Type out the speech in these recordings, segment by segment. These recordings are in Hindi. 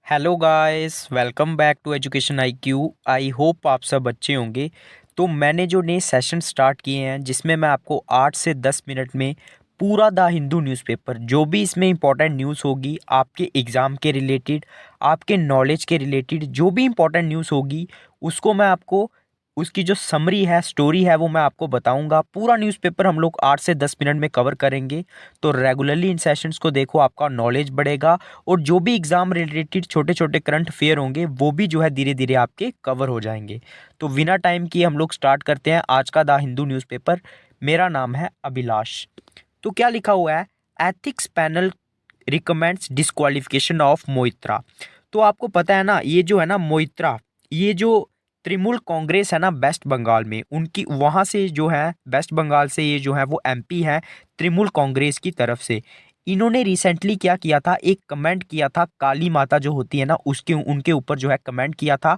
Hello guys, welcome back to education IQ. I hope आप सब अच्छे होंगे। तो मैंने जो नए सेशन स्टार्ट किए हैं जिसमें मैं आपको 8 से 10 मिनट में पूरा द हिंदू न्यूज़पेपर जो भी इसमें इंपॉर्टेंट न्यूज़ होगी आपके एग्ज़ाम के रिलेटेड, आपके नॉलेज के रिलेटेड जो भी इंपॉर्टेंट न्यूज़ होगी उसको मैं आपको उसकी जो समरी है, स्टोरी है, वो मैं आपको बताऊंगा। पूरा न्यूज़पेपर हम लोग 8 से 10 मिनट में कवर करेंगे। तो रेगुलरली इन सेशंस को देखो, आपका नॉलेज बढ़ेगा और जो भी एग्जाम रिलेटेड छोटे छोटे करंट अफेयर होंगे वो भी जो है धीरे धीरे आपके कवर हो जाएंगे। तो बिना टाइम किए हम लोग स्टार्ट करते हैं आज का द हिंदू न्यूज़पेपर। मेरा नाम है अभिलाष। तो क्या लिखा हुआ है? Ethics panel recommends disqualification of Moitra. तो आपको पता है ना, ये जो है ना मोइत्रा, ये जो तृणमूल कांग्रेस है ना वेस्ट बंगाल में, उनकी वहाँ से जो है वेस्ट बंगाल से ये जो है वो एमपी है तृणमूल कांग्रेस की तरफ से। इन्होंने रिसेंटली क्या किया था, एक कमेंट किया था, काली माता जो होती है ना उसके उनके ऊपर जो है कमेंट किया था,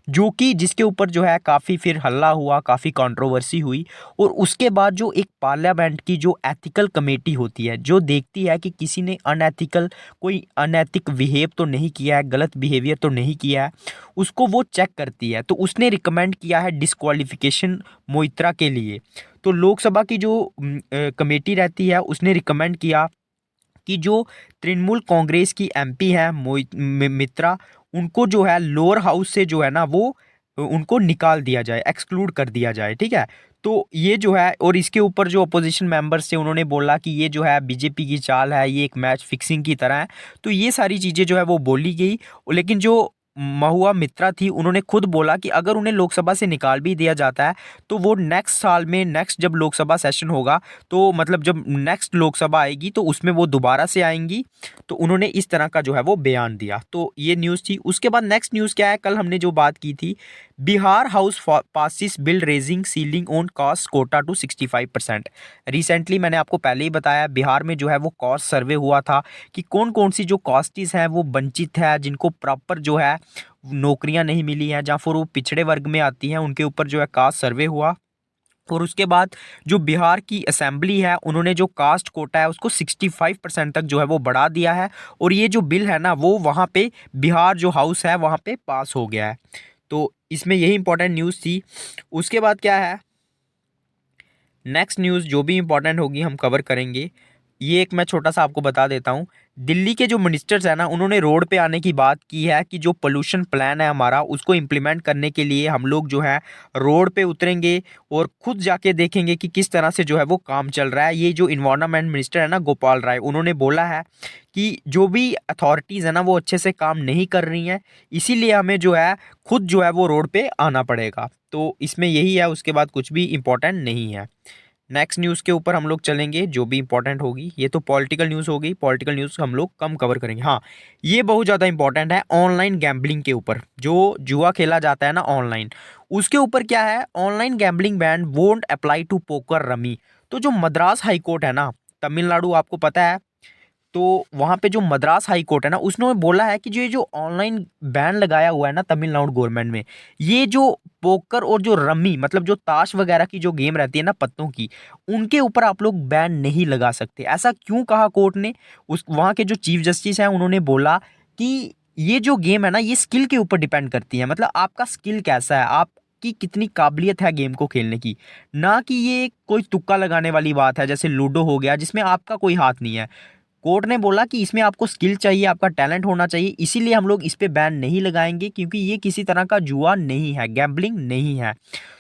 जो कि जिसके ऊपर जो है काफ़ी फिर हल्ला हुआ, काफ़ी कंट्रोवर्सी हुई। और उसके बाद जो एक पार्लियामेंट की जो एथिकल कमेटी होती है जो देखती है कि किसी ने अनएथिकल, कोई अनैतिक बिहेव तो नहीं किया है, गलत बिहेवियर तो नहीं किया है, उसको वो चेक करती है। तो उसने रिकमेंड किया है डिस्क्वालिफिकेशन मोइत्रा के लिए। तो लोकसभा की जो कमेटी रहती है उसने रिकमेंड किया कि जो तृणमूल कांग्रेस की एमपी है मित्रा, उनको जो है लोअर हाउस से जो है ना वो उनको निकाल दिया जाए, एक्सक्लूड कर दिया जाए। ठीक है। तो ये जो है, और इसके ऊपर जो अपोजिशन मेंबर्स थे उन्होंने बोला कि ये जो है बीजेपी की चाल है, ये एक मैच फिक्सिंग की तरह है। तो ये सारी चीज़ें जो है वो बोली गई। लेकिन जो महुआ मित्रा थी उन्होंने खुद बोला कि अगर उन्हें लोकसभा से निकाल भी दिया जाता है तो वो नेक्स्ट साल में, नेक्स्ट जब लोकसभा सेशन होगा, तो मतलब जब नेक्स्ट लोकसभा आएगी तो उसमें वो दोबारा से आएंगी। तो उन्होंने इस तरह का जो है वो बयान दिया। तो ये न्यूज़ थी। उसके बाद नेक्स्ट न्यूज़ क्या है, कल हमने जो बात की थी, Bihar house passes bill raising ceiling on caste quota to 65%। Recently मैंने आपको पहले ही बताया, बिहार में जो है वो कास्ट सर्वे हुआ था कि कौन कौन सी जो कास्टिस हैं वो वंचित है, जिनको प्रॉपर जो है नौकरियां नहीं मिली हैं, जहाँ फिर वो पिछड़े वर्ग में आती हैं, उनके ऊपर जो है कास्ट सर्वे हुआ। और उसके बाद जो बिहार की असेंबली है उन्होंने जो कास्ट कोटा है उसको 65% तक जो है वो बढ़ा दिया है। और ये जो बिल है ना वो वहाँ पे बिहार जो हाउस है वहाँ पे पास हो गया है। तो इसमें यही इंपॉर्टेंट न्यूज़ थी। उसके बाद क्या है, नेक्स्ट न्यूज़ जो भी इंपॉर्टेंट होगी हम कवर करेंगे। ये एक मैं छोटा सा आपको बता देता हूँ। दिल्ली के जो मिनिस्टर्स हैं ना उन्होंने रोड पे आने की बात की है कि जो पोल्यूशन प्लान है हमारा उसको इम्प्लीमेंट करने के लिए हम लोग जो है रोड पे उतरेंगे और खुद जाके देखेंगे कि किस तरह से जो है वो काम चल रहा है। ये जो इन्वायरमेंट मिनिस्टर है ना गोपाल राय, उन्होंने बोला है कि जो भी अथॉरिटीज़ है ना वो अच्छे से काम नहीं कर रही हैं, इसीलिए हमें जो है खुद जो है वो रोड पे आना पड़ेगा। तो इसमें यही है, उसके बाद कुछ भी इम्पोर्टेंट नहीं है। नेक्स्ट न्यूज़ के ऊपर हम लोग चलेंगे जो भी इंपॉर्टेंट होगी। ये तो पॉलिटिकल न्यूज़ हो गई, पॉलिटिकल न्यूज़ हम लोग कम कवर करेंगे। हाँ, ये बहुत ज़्यादा इंपॉर्टेंट है ऑनलाइन गैम्बलिंग के ऊपर, जो जुआ खेला जाता है ना ऑनलाइन, उसके ऊपर क्या है, online gambling ban won't apply to poker rummy. तो जो मद्रास हाई कोर्ट है ना, तमिलनाडु आपको पता है, तो वहाँ पे जो मद्रास हाई कोर्ट है ना उसने बोला है कि जो ये जो ऑनलाइन बैन लगाया हुआ है ना तमिलनाडु गवर्नमेंट में, ये जो पोकर और जो रम्मी मतलब जो ताश वगैरह की जो गेम रहती है ना पत्तों की, उनके ऊपर आप लोग बैन नहीं लगा सकते। ऐसा क्यों कहा कोर्ट ने? उस वहाँ के जो चीफ जस्टिस हैं उन्होंने बोला कि ये जो गेम है ना ये स्किल के ऊपर डिपेंड करती है, मतलब आपका स्किल कैसा है, आप की कितनी काबिलियत है गेम को खेलने की, ना कि ये कोई तुक्का लगाने वाली बात है जैसे लूडो हो गया जिसमें आपका कोई हाथ नहीं है। कोर्ट ने बोला कि इसमें आपको स्किल चाहिए, आपका टैलेंट होना चाहिए, इसीलिए हम लोग इस पे बैन नहीं लगाएंगे, क्योंकि ये किसी तरह का जुआ नहीं है, गैम्बलिंग नहीं है।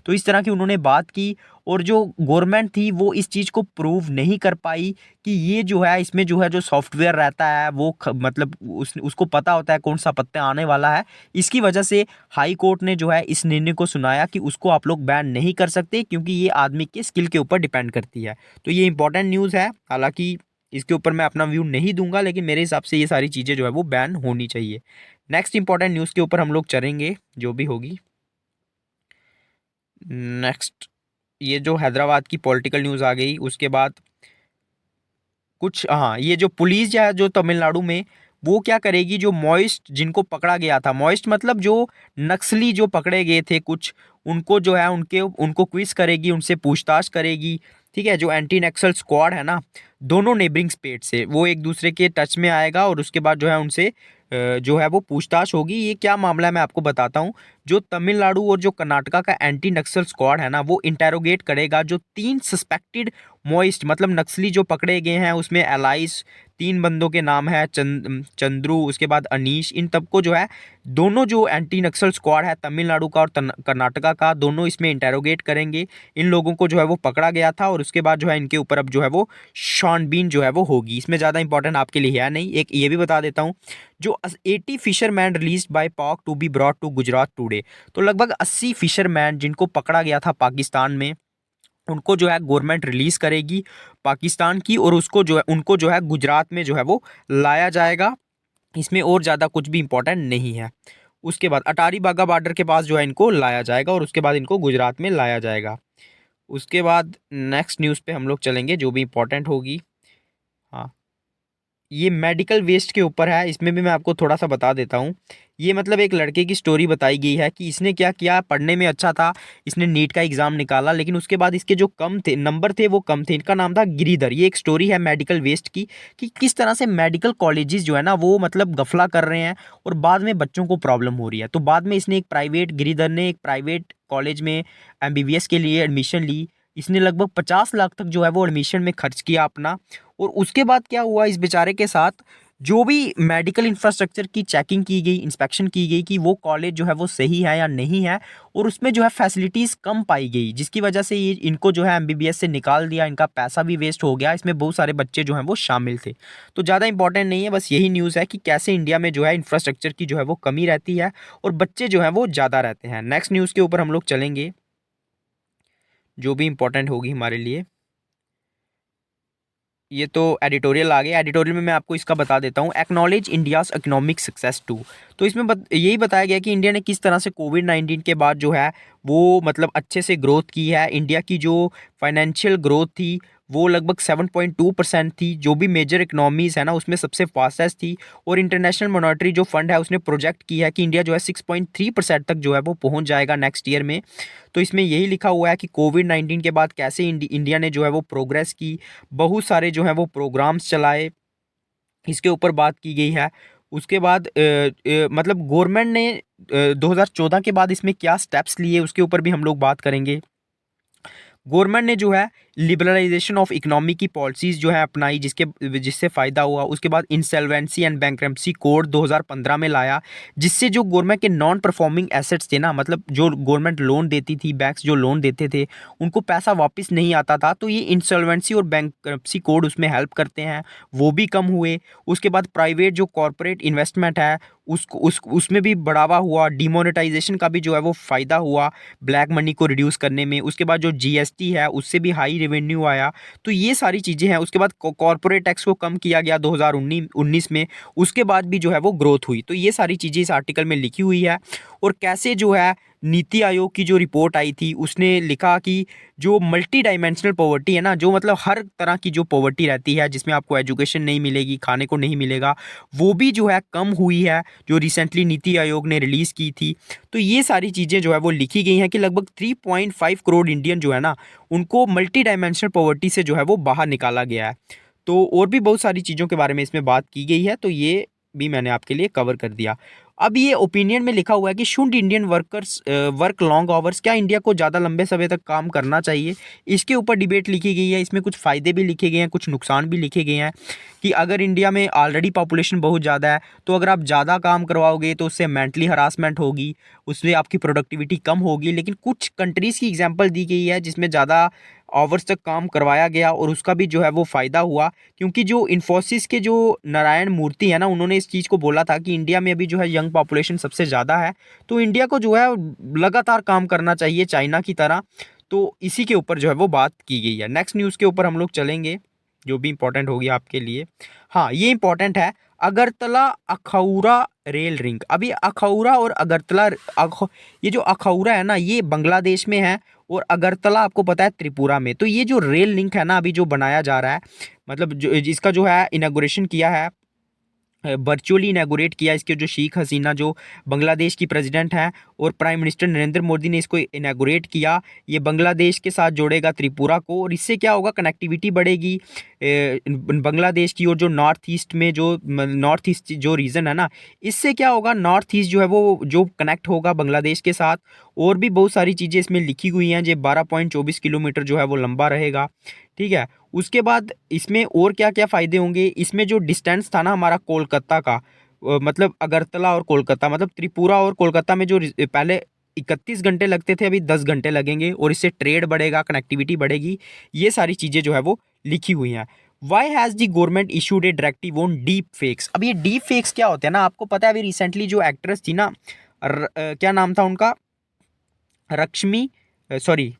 तो इस तरह की उन्होंने बात की। और जो गवर्नमेंट थी वो इस चीज़ को प्रूव नहीं कर पाई कि ये जो है इसमें जो है जो सॉफ्टवेयर रहता है वो मतलब उसको पता होता है कौन सा पत्ता आने वाला है। इसकी वजह से हाई कोर्ट ने जो है इस निर्णय को सुनाया कि उसको आप लोग बैन नहीं कर सकते, क्योंकि ये आदमी के स्किल के ऊपर डिपेंड करती है। तो ये इंपॉर्टेंट न्यूज़ है। हालांकि इसके ऊपर मैं अपना व्यू नहीं दूंगा, लेकिन मेरे हिसाब से ये सारी चीज़ें जो है वो बैन होनी चाहिए। नेक्स्ट इंपॉर्टेंट न्यूज़ के ऊपर हम लोग चलेंगे जो भी होगी। नेक्स्ट, ये जो हैदराबाद की पॉलिटिकल न्यूज़ आ गई, उसके बाद कुछ, हाँ, ये जो पुलिस है जो तमिलनाडु में, वो क्या करेगी, जो मॉइस्ट जिनको पकड़ा गया था, मॉइस्ट मतलब जो नक्सली जो पकड़े गए थे कुछ, उनको जो है उनको क्विज करेगी, उनसे पूछताछ करेगी। ठीक है। जो एंटी नक्सल स्क्वाड है ना, दोनों नेबरिंग स्टेट से वो एक दूसरे के टच में आएगा और उसके बाद जो है उनसे जो है वो पूछताछ होगी। ये क्या मामला है मैं आपको बताता हूँ। जो तमिलनाडु और जो कर्नाटका का एंटी नक्सल स्क्वाड है ना, वो इंटेरोगेट करेगा जो 3 सस्पेक्टेड मोइस्ट मतलब नक्सली जो पकड़े गए हैं, उसमें एलाइस 3 बंदों के नाम है, चंद्रू, उसके बाद अनीश, इन सबको जो है दोनों जो एंटी नक्सल स्क्वाड है तमिलनाडु का और कर्नाटका का, दोनों इसमें इंटेरोगेट करेंगे। इन लोगों को जो है वो पकड़ा गया था और उसके बाद जो है इनके ऊपर अब जो है वो छानबीन जो है वो होगी। इसमें ज़्यादा इंपॉर्टेंट आपके लिए है नहीं। एक ये भी बता देता हूँ, जो 80 fisherman release by Pak to be brought to Gujarat today. तो लगभग 80 फिशरमैन जिनको पकड़ा गया था पाकिस्तान में, उनको जो है गवर्नमेंट रिलीज करेगी पाकिस्तान की, और उसको जो है उनको जो है गुजरात में जो है वो लाया जाएगा। इसमें और ज़्यादा कुछ भी इंपॉर्टेंट नहीं है। उसके बाद अटारी बागा बॉर्डर के पास जो है इनको लाया जाएगा और उसके बाद इनको गुजरात में लाया जाएगा। उसके बाद नेक्स्ट न्यूज़ पे हम लोग चलेंगे जो भी इंपॉर्टेंट होगी। हाँ, ये मेडिकल वेस्ट के ऊपर है, इसमें भी मैं आपको थोड़ा सा बता देता हूँ। ये मतलब एक लड़के की स्टोरी बताई गई है कि इसने क्या किया, पढ़ने में अच्छा था, इसने नीट का एग्ज़ाम निकाला, लेकिन उसके बाद इसके जो कम थे नंबर थे वो कम थे। इनका नाम था गिरिधर। ये एक स्टोरी है मेडिकल वेस्ट की, कि किस तरह से मेडिकल कॉलेजेस जो है ना वो मतलब गफला कर रहे हैं और बाद में बच्चों को प्रॉब्लम हो रही है। तो बाद में इसने गिरिधर ने एक प्राइवेट कॉलेज में एमबीबीएस के लिए एडमिशन ली। इसने लगभग 50 लाख तक जो है वो एडमिशन में खर्च किया अपना। और उसके बाद क्या हुआ इस बेचारे के साथ, जो भी मेडिकल इंफ्रास्ट्रक्चर की चेकिंग की गई, इंस्पेक्शन की गई कि वो कॉलेज जो है वो सही है या नहीं है, और उसमें जो है फैसिलिटीज़ कम पाई गई, जिसकी वजह से ये इनको जो है एमबीबीएस से निकाल दिया। इनका पैसा भी वेस्ट हो गया। इसमें बहुत सारे बच्चे जो हैं वो शामिल थे। तो ज़्यादा इंपॉर्टेंट नहीं है, बस यही न्यूज़ है कि कैसे इंडिया में जो है इंफ्रास्ट्रक्चर की जो है वो कमी रहती है और बच्चे जो हैं वो ज़्यादा रहते हैं। नेक्स्ट न्यूज़ के ऊपर हम लोग चलेंगे जो भी इंपॉर्टेंट होगी हमारे लिए। ये तो एडिटोरियल आ गया। एडिटोरियल में मैं आपको इसका बता देता हूँ, acknowledge India's economic success too. तो इसमें यही बताया गया कि इंडिया ने किस तरह से कोविड-19 के बाद जो है वो मतलब अच्छे से ग्रोथ की है। इंडिया की जो फाइनेंशियल ग्रोथ थी वो लगभग 7.2% थी, जो भी मेजर इकोनॉमीज़ है ना उसमें सबसे फास्टेस्ट थी। और इंटरनेशनल मॉनेटरी जो फंड है उसने प्रोजेक्ट किया है कि इंडिया जो है 6.3% तक जो है वो पहुंच जाएगा नेक्स्ट ईयर में। तो इसमें यही लिखा हुआ है कि कोविड-19 के बाद कैसे इंडिया ने जो है वो प्रोग्रेस की, बहुत सारे जो हैं वो प्रोग्राम्स चलाए, इसके ऊपर बात की गई है। उसके बाद मतलब गवर्नमेंट ने 2014 के बाद इसमें क्या स्टेप्स लिए उसके ऊपर भी हम लोग बात करेंगे। गवर्नमेंट ने जो है लिबरलाइजेशन ऑफ इकोनॉमी की पॉलिसीज जो है अपनाई, जिससे फ़ायदा हुआ। उसके बाद इंसॉल्वेंसी एंड बैंक्रप्सी कोड 2015 में लाया, जिससे जो गवर्नमेंट के नॉन परफॉर्मिंग एसेट्स थे ना, मतलब जो गवर्नमेंट लोन देती थी, बैंक्स जो लोन देते थे उनको पैसा वापस नहीं आता था, तो ये इंसॉल्वेंसी और बैंक्रप्सी कोड उसमें हेल्प करते हैं, वो भी कम हुए। उसके बाद प्राइवेट जो कॉरपोरेट इन्वेस्टमेंट है उसमें भी बढ़ावा हुआ। डिमोनेटाइजेशन का भी जो है वो फ़ायदा हुआ ब्लैक मनी को रिड्यूस करने में। उसके बाद जो जीएसटी है उससे भी हाई रेवेन्यू आया। तो ये सारी चीज़ें हैं। उसके बाद कॉरपोरेट टैक्स को कम किया गया 2019 में। उसके बाद भी जो है वो ग्रोथ हुई। तो ये सारी चीज़ें इस आर्टिकल में लिखी हुई है। और कैसे जो है नीति आयोग की जो रिपोर्ट आई थी उसने लिखा कि जो मल्टी डायमेंशनल पॉवर्टी है ना, जो मतलब हर तरह की जो पॉवर्टी रहती है जिसमें आपको एजुकेशन नहीं मिलेगी, खाने को नहीं मिलेगा, वो भी जो है कम हुई है, जो रिसेंटली नीति आयोग ने रिलीज़ की थी। तो ये सारी चीज़ें जो है वो लिखी गई हैं कि लगभग 3.5 करोड़ इंडियन जो है ना उनको मल्टी डायमेंशनल पॉवर्टी से जो है वो बाहर निकाला गया है। तो और भी बहुत सारी चीज़ों के बारे में इसमें बात की गई है, तो ये भी मैंने आपके लिए कवर कर दिया। अब ये ओपिनियन में लिखा हुआ है कि should Indian workers work long hours, क्या इंडिया को ज़्यादा लंबे समय तक काम करना चाहिए? इसके ऊपर डिबेट लिखी गई है। इसमें कुछ फ़ायदे भी लिखे गए हैं, कुछ नुकसान भी लिखे गए हैं कि अगर इंडिया में ऑलरेडी पॉपुलेशन बहुत ज़्यादा है तो अगर आप ज़्यादा काम करवाओगे तो उससे मेंटली हरासमेंट होगी, उससे आपकी प्रोडक्टिविटी कम होगी। लेकिन कुछ कंट्रीज़ की एग्जांपल दी गई है जिसमें ज़्यादा आवर्स तक काम करवाया गया और उसका भी जो है वो फ़ायदा हुआ। क्योंकि जो इन्फोसिस के जो नारायण मूर्ति है ना, उन्होंने इस चीज़ को बोला था कि इंडिया में अभी जो है यंग पॉपुलेशन सबसे ज़्यादा है, तो इंडिया को जो है लगातार काम करना चाहिए चाइना की तरह। तो इसी के ऊपर जो है वो बात की गई है। नेक्स्ट न्यूज़ के ऊपर हम लोग चलेंगे जो भी इंपॉर्टेंट होगी आपके लिए। हाँ, ये इंपॉर्टेंट है, अगरतला अखौरा रेल रिंग। अभी अखौरा और ये जो अखौरा है ना ये बांग्लादेश में है और अगरतला आपको पता है त्रिपुरा में। तो ये जो रेल लिंक है ना अभी जो बनाया जा रहा है, मतलब जो इसका जो है इनॉग्रेशन किया है वर्चुअली इनैगोरेट किया। इसके जो शेख हसीना जो बांग्लादेश की प्रेसिडेंट हैं और प्राइम मिनिस्टर नरेंद्र मोदी ने इसको इनैगोरेट किया। ये बांग्लादेश के साथ जोड़ेगा त्रिपुरा को, और इससे क्या होगा, कनेक्टिविटी बढ़ेगी बांग्लादेश की। और जो नॉर्थ ईस्ट में जो नॉर्थ ईस्ट जो रीजन है ना, इससे क्या होगा, नॉर्थ ईस्ट जो है वो जो कनेक्ट होगा बांग्लादेश के साथ। और भी बहुत सारी चीज़ें इसमें लिखी हुई हैं। जो 12.24 किलोमीटर जो है वो लंबा रहेगा, ठीक है। उसके बाद इसमें और क्या क्या फ़ायदे होंगे, इसमें जो डिस्टेंस था ना हमारा कोलकाता का, मतलब अगरतला और कोलकाता, मतलब त्रिपुरा और कोलकाता में जो पहले 31 घंटे लगते थे, अभी 10 घंटे लगेंगे। और इससे ट्रेड बढ़ेगा, कनेक्टिविटी बढ़ेगी। ये सारी चीज़ें जो है वो लिखी हुई हैं। Why has the government issued a directive on deep fakes. अब ये डीप फेक्स क्या होते हैं ना, आपको पता है अभी रिसेंटली जो एक्ट्रेस थी ना, क्या नाम था उनका, रश्मि, सॉरी,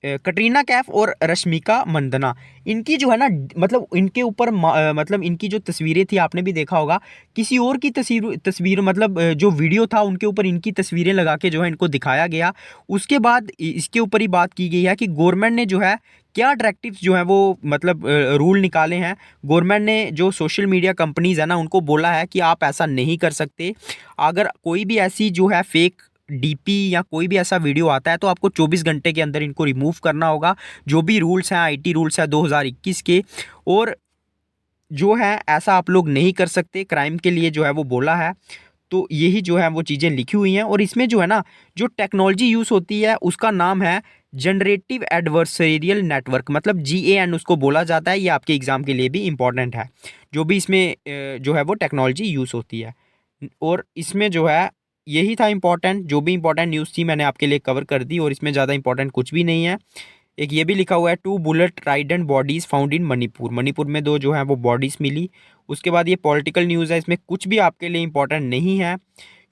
कटरीना कैफ और रश्मिका मंदना, इनकी जो है ना, मतलब इनके ऊपर मतलब इनकी जो तस्वीरें थी, आपने भी देखा होगा, किसी और की तस्वीर मतलब जो वीडियो था उनके ऊपर इनकी तस्वीरें लगा के जो है इनको दिखाया गया। उसके बाद इसके ऊपर ही बात की गई है कि गवर्नमेंट ने जो है क्या डायरेक्टिव्स जो है वो मतलब रूल निकाले हैं। गवर्नमेंट ने जो सोशल मीडिया कंपनीज है ना, उनको बोला है कि आप ऐसा नहीं कर सकते। अगर कोई भी ऐसी जो है फेक डीपी या कोई भी ऐसा वीडियो आता है तो आपको 24 घंटे के अंदर इनको रिमूव करना होगा। जो भी रूल्स हैं, आईटी रूल्स हैं 2021 के, और जो है ऐसा आप लोग नहीं कर सकते, क्राइम के लिए जो है वो बोला है। तो यही जो है वो चीज़ें लिखी हुई हैं। और इसमें जो है ना, जो टेक्नोलॉजी यूज़ होती है उसका नाम है जनरेटिव एडवर्सरियल नेटवर्क, मतलब GAN उसको बोला जाता है। ये आपके एग्ज़ाम के लिए भी इम्पॉर्टेंट है, जो भी इसमें जो है वो टेक्नोलॉजी यूज़ होती है। और इसमें जो है यही था इम्पॉर्टेंट, जो भी इम्पॉर्टेंट न्यूज़ थी मैंने आपके लिए कवर कर दी, और इसमें ज़्यादा इम्पॉर्टेंट कुछ भी नहीं है। एक ये भी लिखा हुआ है, 2 bullet ridden bodies found in Manipur, Manipur में 2 जो है वो बॉडीज़ मिली। उसके बाद ये पॉलिटिकल न्यूज़ है, इसमें कुछ भी आपके लिए इम्पॉर्टेंट नहीं है।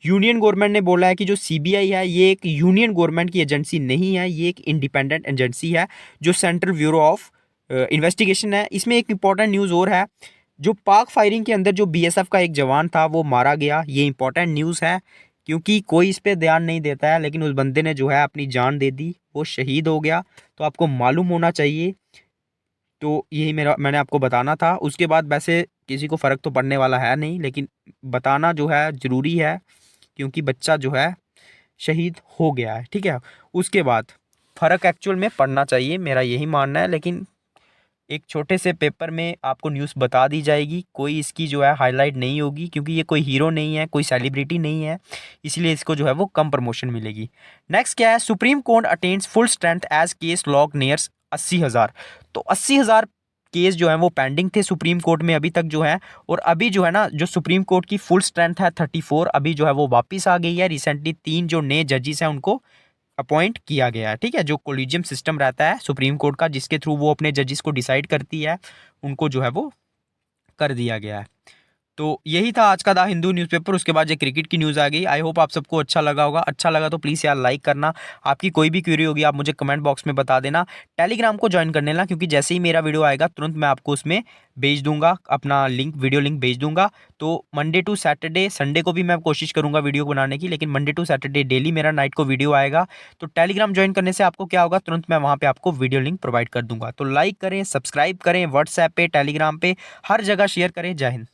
यूनियन गवर्नमेंट ने बोला है कि जो CBI है ये एक यूनियन गवर्नमेंट की एजेंसी नहीं है, ये एक इंडिपेंडेंट एजेंसी है जो सेंट्रल ब्यूरो ऑफ इन्वेस्टिगेशन है। इसमें एक इंपॉर्टेंट न्यूज़ और है, जो पाक फायरिंग के अंदर जो BSF का एक जवान था वो मारा गया। ये इंपॉर्टेंट न्यूज़ है, क्योंकि कोई इस पर ध्यान नहीं देता है, लेकिन उस बंदे ने जो है अपनी जान दे दी, वो शहीद हो गया। तो आपको मालूम होना चाहिए। तो यही मैंने आपको बताना था। उसके बाद वैसे किसी को फ़र्क तो पड़ने वाला है नहीं, लेकिन बताना जो है ज़रूरी है, क्योंकि बच्चा जो है शहीद हो गया है, ठीक है। उसके बाद फ़र्क एक्चुअल में पड़ना चाहिए, मेरा यही मानना है। लेकिन एक छोटे से पेपर में आपको न्यूज़ बता दी जाएगी, कोई इसकी जो है हाईलाइट नहीं होगी, क्योंकि ये कोई हीरो नहीं है, कोई सेलिब्रिटी नहीं है, इसलिए इसको जो है वो कम प्रमोशन मिलेगी। नेक्स्ट क्या है, Supreme Court attains full strength as case log nears 80,000। तो 80,000 केस जो है वो पेंडिंग थे सुप्रीम कोर्ट में अभी तक जो है। और अभी जो है ना, जो सुप्रीम कोर्ट की फुल स्ट्रेंथ है 34, अभी जो है वो वापस आ गई है। रिसेंटली 3 जो नए जजेस हैं उनको अपॉइंट किया गया है, ठीक है। जो कोलिजियम सिस्टम रहता है सुप्रीम कोर्ट का, जिसके थ्रू वो अपने जजेस को डिसाइड करती है, उनको जो है वो कर दिया गया है। तो यही था आज का द हिंदू न्यूज़पेपर। उसके बाद ये क्रिकेट की न्यूज़ आ गई। आई होप आप सबको अच्छा लगा होगा। अच्छा लगा तो प्लीज़ यार लाइक करना। आपकी कोई भी क्वेरी होगी आप मुझे कमेंट बॉक्स में बता देना। टेलीग्राम को ज्वाइन कर लेना, क्योंकि जैसे ही मेरा वीडियो आएगा तुरंत मैं आपको उसमें भेज दूंगा, अपना लिंक, वीडियो लिंक भेज दूंगा। तो मंडे टू सैटरडे, संडे को भी मैं कोशिश करूंगा वीडियो बनाने की, लेकिन मंडे टू सैटरडे डेली मेरा नाइट को वीडियो आएगा। तो टेलीग्राम ज्वाइन करने से आपको क्या होगा, तुरंत मैं वहाँ पर आपको वीडियो लिंक प्रोवाइड कर दूंगा। तो लाइक करें, सब्सक्राइब करें, व्हाट्सएप पे, टेलीग्राम पे, हर जगह शेयर करें। जय हिंद।